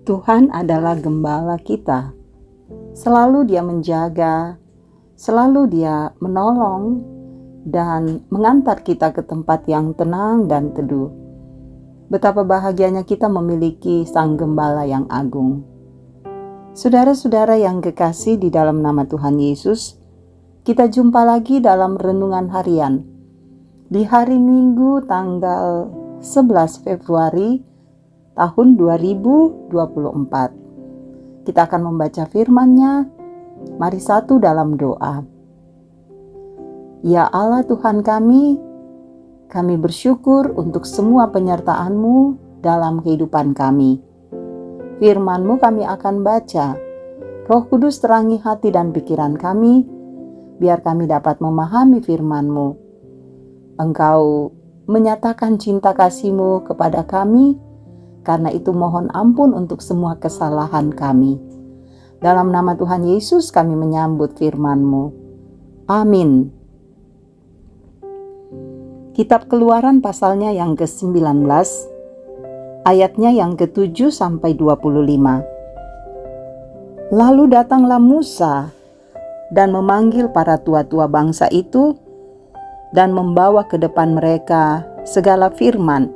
Tuhan adalah gembala kita. Selalu Dia menjaga, selalu Dia menolong dan mengantar kita ke tempat yang tenang dan teduh. Betapa bahagianya kita memiliki Sang Gembala yang agung. Saudara-saudara yang kekasih di dalam nama Tuhan Yesus, kita jumpa lagi dalam renungan harian. Di hari Minggu tanggal 11 Februari tahun 2024. Kita akan membaca firman-Nya. Mari satu dalam doa. Ya Allah Tuhan kami bersyukur untuk semua penyertaan-Mu dalam kehidupan kami. Firman-Mu kami akan baca. Roh Kudus terangi hati dan pikiran kami, biar kami dapat memahami firman-Mu. Engkau menyatakan cinta kasih-Mu kepada kami, karena itu mohon ampun untuk semua kesalahan kami. Dalam nama Tuhan Yesus kami menyambut firman-Mu. Amin. Kitab Keluaran pasalnya yang ke-19, ayatnya yang ke-7 sampai 25. Lalu datanglah Musa dan memanggil para tua-tua bangsa itu dan membawa ke depan mereka segala firman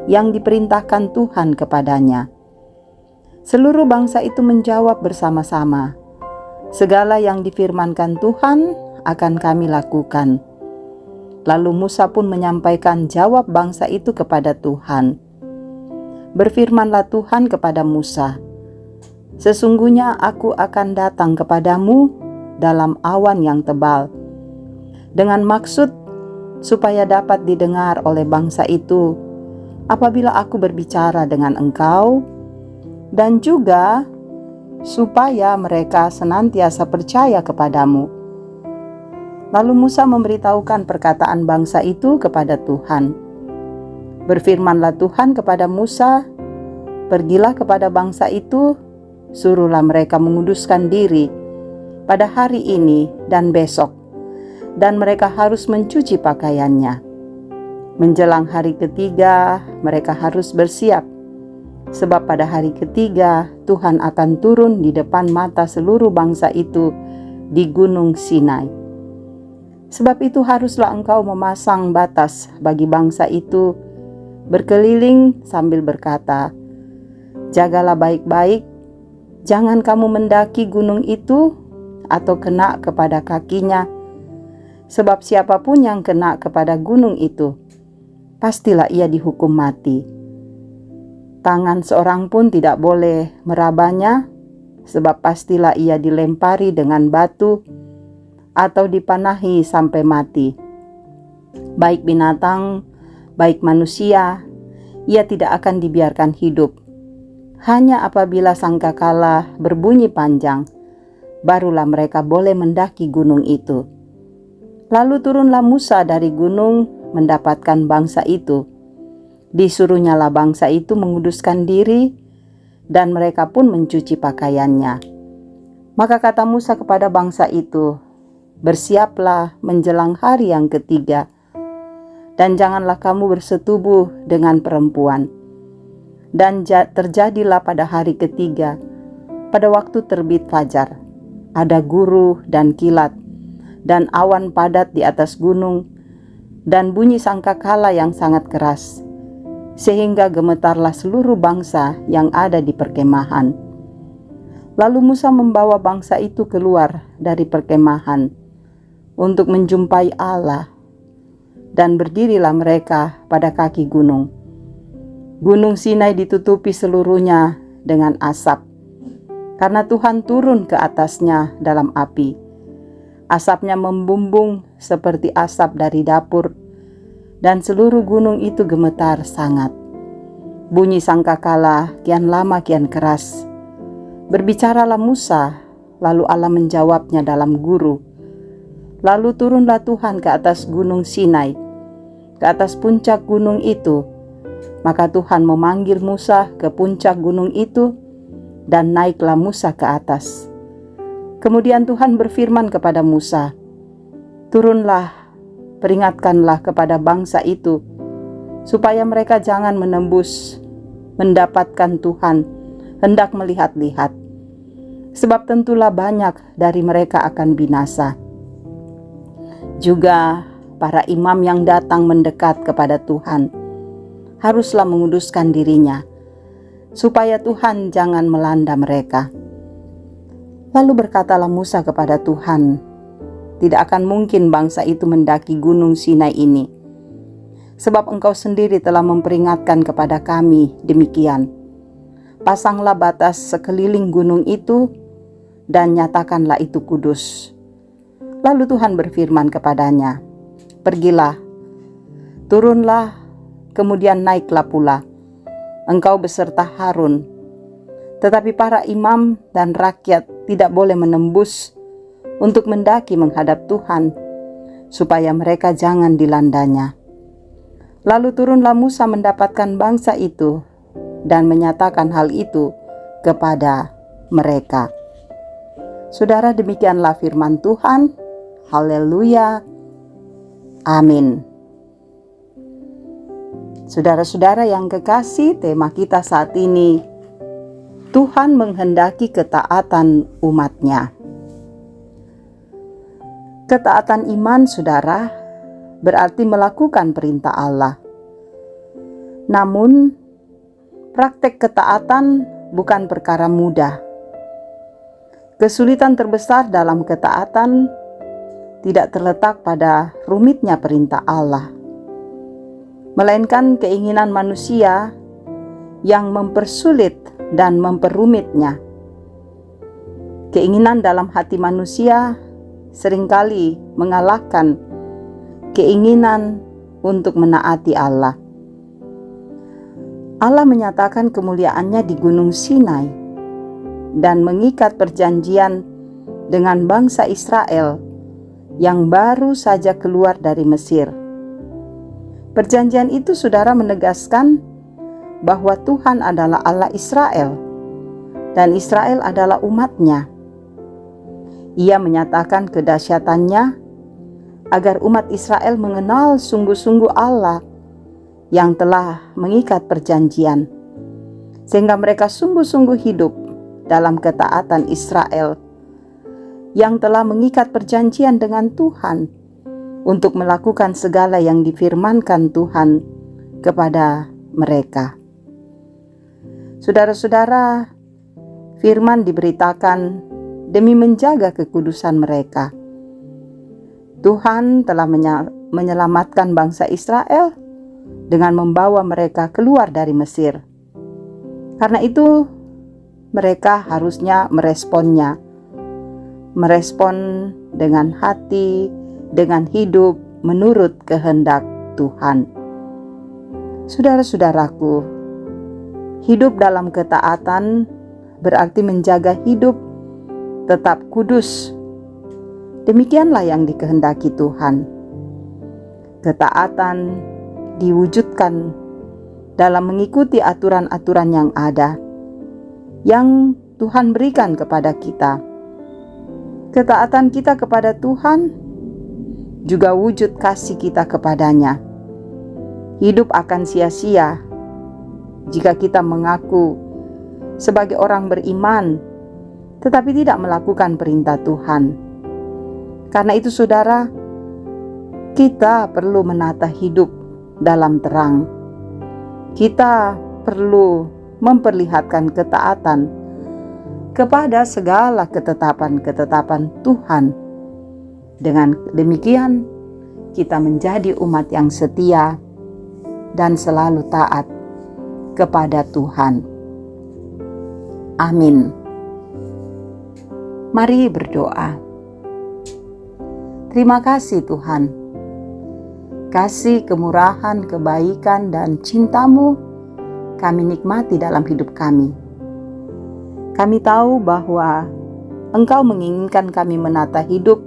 yang diperintahkan Tuhan kepadanya. Seluruh bangsa itu menjawab bersama-sama, "Segala yang difirmankan Tuhan akan kami lakukan." Lalu Musa pun menyampaikan jawab bangsa itu kepada Tuhan. Berfirmanlah Tuhan kepada Musa, "Sesungguhnya aku akan datang kepadamu dalam awan yang tebal, dengan maksud supaya dapat didengar oleh bangsa itu apabila aku berbicara dengan engkau, dan juga supaya mereka senantiasa percaya kepadamu." Lalu Musa memberitahukan perkataan bangsa itu kepada Tuhan. Berfirmanlah Tuhan kepada Musa, "Pergilah kepada bangsa itu, suruhlah mereka menguduskan diri pada hari ini dan besok, dan mereka harus mencuci pakaiannya. Menjelang hari ketiga, mereka harus bersiap, sebab pada hari ketiga Tuhan akan turun di depan mata seluruh bangsa itu di Gunung Sinai. Sebab itu haruslah engkau memasang batas bagi bangsa itu, berkeliling sambil berkata, 'Jagalah baik-baik, jangan kamu mendaki gunung itu atau kena kepada kakinya, sebab siapapun yang kena kepada gunung itu, pastilah ia dihukum mati. Tangan seorang pun tidak boleh merabanya, sebab pastilah ia dilempari dengan batu atau dipanahi sampai mati. Baik binatang, baik manusia, ia tidak akan dibiarkan hidup. Hanya apabila sangkakala berbunyi panjang, barulah mereka boleh mendaki gunung itu.' Lalu turunlah Musa dari gunung mendapatkan bangsa itu. Disuruhnyalah bangsa itu menguduskan diri, dan mereka pun mencuci pakaiannya. Maka kata Musa kepada bangsa itu, 'Bersiaplah menjelang hari yang ketiga, dan janganlah kamu bersetubuh dengan perempuan.' Dan terjadilah pada hari ketiga, pada waktu terbit fajar, ada guruh dan kilat, dan awan padat di atas gunung, dan bunyi sangkakala yang sangat keras, sehingga gemetarlah seluruh bangsa yang ada di perkemahan. Lalu Musa membawa bangsa itu keluar dari perkemahan untuk menjumpai Allah, dan berdirilah mereka pada kaki gunung. Gunung Sinai ditutupi seluruhnya dengan asap, karena Tuhan turun ke atasnya dalam api. Asapnya membumbung seperti asap dari dapur, dan seluruh gunung itu gemetar sangat. Bunyi sangkakala kian lama kian keras. Berbicaralah Musa, lalu Allah menjawabnya dalam guru. Lalu turunlah Tuhan ke atas gunung Sinai, ke atas puncak gunung itu. Maka Tuhan memanggil Musa ke puncak gunung itu, dan naiklah Musa ke atas. Kemudian Tuhan berfirman kepada Musa, "Turunlah, peringatkanlah kepada bangsa itu, supaya mereka jangan menembus mendapatkan Tuhan hendak melihat-lihat, sebab tentulah banyak dari mereka akan binasa. Juga para imam yang datang mendekat kepada Tuhan haruslah menguduskan dirinya, supaya Tuhan jangan melanda mereka. Lalu berkatalah Musa kepada Tuhan, tidak akan mungkin bangsa itu mendaki gunung Sinai ini, sebab Engkau sendiri telah memperingatkan kepada kami demikian. Pasanglah batas sekeliling gunung itu dan nyatakanlah itu kudus. Lalu Tuhan berfirman kepadanya, pergilah, turunlah, kemudian naiklah pula, engkau beserta Harun. Tetapi para imam dan rakyat tidak boleh menembus untuk mendaki menghadap Tuhan, supaya mereka jangan dilandanya. Lalu turunlah Musa mendapatkan bangsa itu dan menyatakan hal itu kepada mereka. Saudara, demikianlah firman Tuhan. Haleluya. Amin. Saudara-saudara yang kekasih, tema kita saat ini, Tuhan menghendaki ketaatan umat-Nya. Ketaatan iman, saudara, berarti melakukan perintah Allah. Namun, praktek ketaatan bukan perkara mudah. Kesulitan terbesar dalam ketaatan tidak terletak pada rumitnya perintah Allah, melainkan keinginan manusia yang mempersulit dan memperumitnya. Keinginan dalam hati manusia seringkali mengalahkan keinginan untuk menaati Allah. Allah menyatakan kemuliaannya di Gunung Sinai dan mengikat perjanjian dengan bangsa Israel yang baru saja keluar dari Mesir. Perjanjian itu, saudara, menegaskan bahwa Tuhan adalah Allah Israel dan Israel adalah umat-Nya. Ia menyatakan kedahsyatannya agar umat Israel mengenal sungguh-sungguh Allah yang telah mengikat perjanjian, sehingga mereka sungguh-sungguh hidup dalam ketaatan Israel yang telah mengikat perjanjian dengan Tuhan untuk melakukan segala yang difirmankan Tuhan kepada mereka. Saudara-saudara, firman diberitakan demi menjaga kekudusan mereka. Tuhan telah menyelamatkan bangsa Israel dengan membawa mereka keluar dari Mesir. Karena itu, mereka harusnya merespon dengan hati, dengan hidup menurut kehendak Tuhan. Saudara-saudaraku, hidup dalam ketaatan berarti menjaga hidup tetap kudus. Demikianlah yang dikehendaki Tuhan. Ketaatan diwujudkan dalam mengikuti aturan-aturan yang ada, yang Tuhan berikan kepada kita. Ketaatan kita kepada Tuhan juga wujud kasih kita kepadanya. Hidup akan sia-sia jika kita mengaku sebagai orang beriman, tetapi tidak melakukan perintah Tuhan. Karena itu, saudara, kita perlu menata hidup dalam terang. Kita perlu memperlihatkan ketaatan kepada segala ketetapan-ketetapan Tuhan. Dengan demikian, kita menjadi umat yang setia dan selalu taat kepada Tuhan. Amin. Mari berdoa. Terima kasih Tuhan. Kasih, kemurahan, kebaikan, dan cinta-Mu kami nikmati dalam hidup kami. Kami tahu bahwa Engkau menginginkan kami menata hidup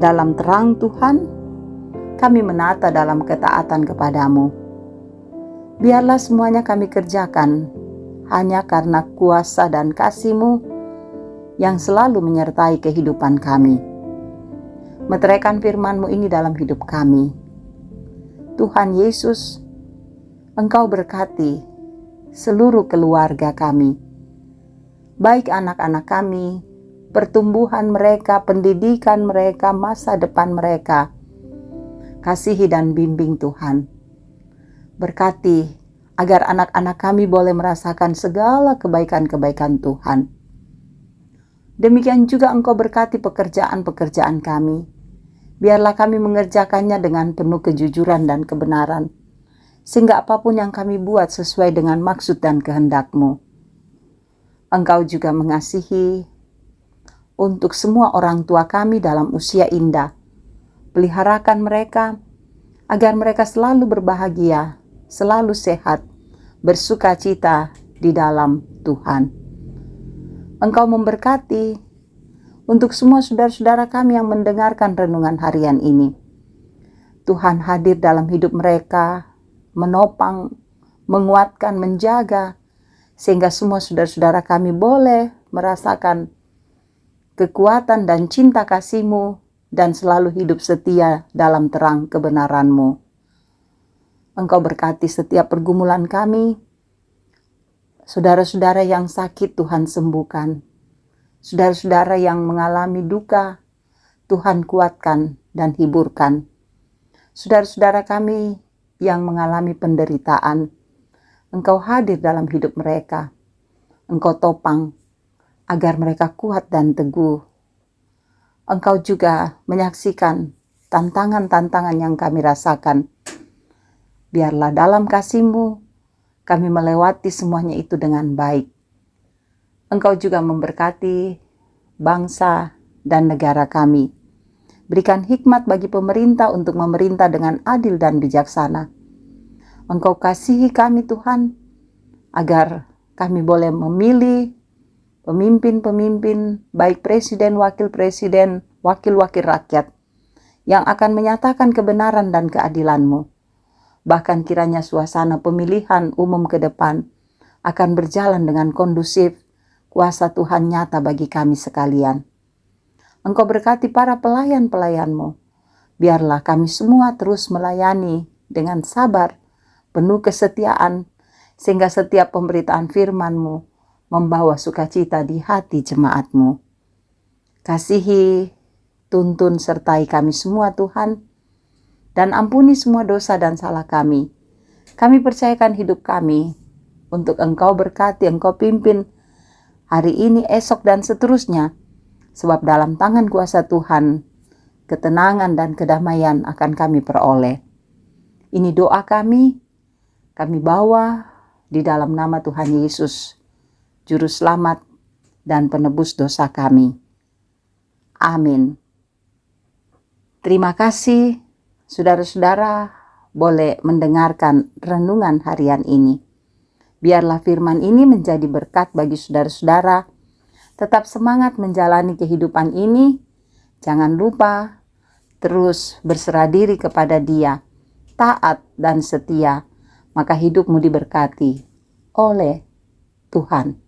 dalam terang Tuhan. Kami menata dalam ketaatan kepada-Mu. Biarlah semuanya kami kerjakan hanya karena kuasa dan kasih-Mu yang selalu menyertai kehidupan kami. Meteraikan firman-Mu ini dalam hidup kami. Tuhan Yesus, Engkau berkati seluruh keluarga kami, baik anak-anak kami, pertumbuhan mereka, pendidikan mereka, masa depan mereka. Kasihi dan bimbing Tuhan. Berkati agar anak-anak kami boleh merasakan segala kebaikan-kebaikan Tuhan. Demikian juga Engkau berkati pekerjaan-pekerjaan kami. Biarlah kami mengerjakannya dengan penuh kejujuran dan kebenaran, sehingga apapun yang kami buat sesuai dengan maksud dan kehendak-Mu. Engkau juga mengasihi untuk semua orang tua kami dalam usia indah. Peliharakan mereka, agar mereka selalu berbahagia, selalu sehat, bersuka cita di dalam Tuhan. Engkau memberkati untuk semua saudara-saudara kami yang mendengarkan renungan harian ini. Tuhan hadir dalam hidup mereka, menopang, menguatkan, menjaga, sehingga semua saudara-saudara kami boleh merasakan kekuatan dan cinta kasih-Mu dan selalu hidup setia dalam terang kebenaran-Mu. Engkau berkati setiap pergumulan kami. Saudara-saudara yang sakit Tuhan sembuhkan. Saudara-saudara yang mengalami duka, Tuhan kuatkan dan hiburkan. Saudara-saudara kami yang mengalami penderitaan, Engkau hadir dalam hidup mereka. Engkau topang agar mereka kuat dan teguh. Engkau juga menyaksikan tantangan-tantangan yang kami rasakan. Biarlah dalam kasih-Mu kami melewati semuanya itu dengan baik. Engkau juga memberkati bangsa dan negara kami. Berikan hikmat bagi pemerintah untuk memerintah dengan adil dan bijaksana. Engkau kasihi kami Tuhan, agar kami boleh memilih pemimpin-pemimpin, baik presiden, wakil-wakil rakyat, yang akan menyatakan kebenaran dan keadilan-Mu. Bahkan kiranya suasana pemilihan umum ke depan akan berjalan dengan kondusif, kuasa Tuhan nyata bagi kami sekalian. Engkau berkati para pelayan-pelayan-Mu. Biarlah kami semua terus melayani dengan sabar, penuh kesetiaan, sehingga setiap pemberitaan firman-Mu membawa sukacita di hati jemaat-Mu. Kasihi, tuntun, sertai kami semua Tuhan, dan ampuni semua dosa dan salah kami. Kami percayakan hidup kami untuk Engkau berkati, Engkau pimpin hari ini, esok, dan seterusnya. Sebab dalam tangan kuasa Tuhan, ketenangan dan kedamaian akan kami peroleh. Ini doa kami bawa di dalam nama Tuhan Yesus, Juru Selamat dan Penebus dosa kami. Amin. Terima kasih. Saudara-saudara boleh mendengarkan renungan harian ini. Biarlah firman ini menjadi berkat bagi saudara-saudara. Tetap semangat menjalani kehidupan ini. Jangan lupa terus berserah diri kepada Dia, taat dan setia, maka hidupmu diberkati oleh Tuhan.